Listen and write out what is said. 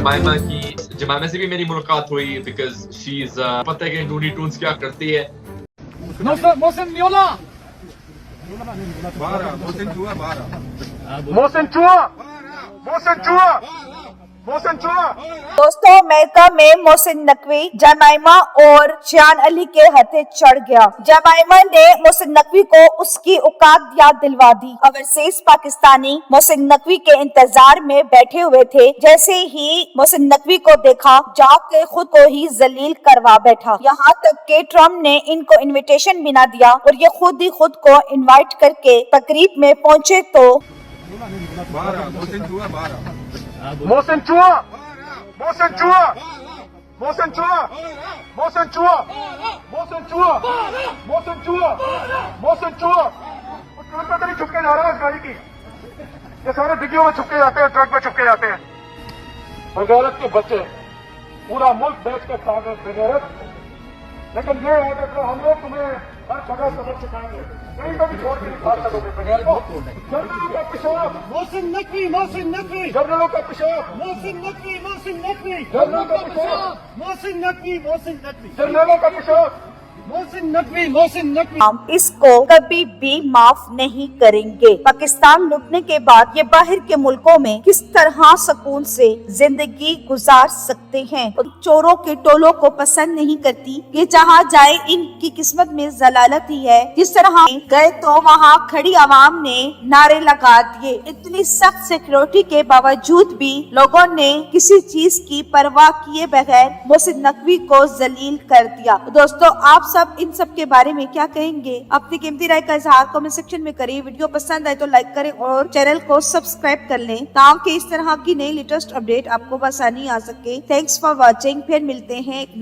जमाइमा से भी मेरी मुलाकात हुई बिकॉज शी इज पता है कि टूनी टून्स क्या करती है. मोहसिन न्योला दोस्तों अमेरिका में मोहसिन नकवी जमाइमा और जियान अली के हथे चढ़ गया. जमाइमा ने मोहसिन नकवी को उसकी औकात याद दिलवा दी. ओवरसीज पाकिस्तानी मोहसिन नकवी के इंतजार में बैठे हुए थे. जैसे ही मोहसिन नकवी को देखा जाके खुद को ही जलील करवा बैठा. यहाँ तक के ट्रम्प ने इनको इनविटेशन भी ना दिया और ये खुद ही खुद को इनवाइट करके तकरीब में पहुँचे तो छुपके जा रहा है गाड़ी की. ये सारे डिग्गियों में छुपके जाते हैं, ट्रक में छुपके जाते हैं. बगैरत के बच्चे पूरा मुल्क बेच के खा गए बगैरत. लेकिन ये है कि हम लोग तुम्हें हर जगह सबक सिखाएंगे. कहीं कभी छोड़ के नहीं खा सकोगे बगैर को. जर्नलों का पेशाब मोहसिन नकवी, मोहसिन नकवी. जर्नलों का पेशाब मोहसिन नकवी, मोहसिन नकवी. जर्नलों का पेशाब मोहसिन नकवी, मोहसिन नकवी. जर्नलों का पेशाब मोहसिन नकवी, मोहसिन नकवी. हम इसको कभी भी माफ नहीं करेंगे. पाकिस्तान लुटने के बाद ये बाहर के मुल्कों में किस तरह सुकून से जिंदगी गुजार सकते हैं. चोरों के टोलों को पसंद नहीं करती. ये जहाँ जाए इनकी किस्मत में जलालत ही है. जिस तरह गए तो वहाँ खड़ी आवाम ने नारे लगा दिए. इतनी सख्त सिक्योरिटी के बावजूद भी लोगों ने किसी चीज की परवाह किए बगैर मोहसिन नकवी को जलील कर दिया. दोस्तों आप सब इन सब के बारे में क्या कहेंगे? अपनी कीमती राय का इजहार कमेंट सेक्शन में करिए. वीडियो पसंद आए तो लाइक करें और चैनल को सब्सक्राइब कर लें ताकि इस तरह की नई लेटेस्ट अपडेट आपको आसानी आ सके. Thanks for watching. फिर मिलते हैं एक नई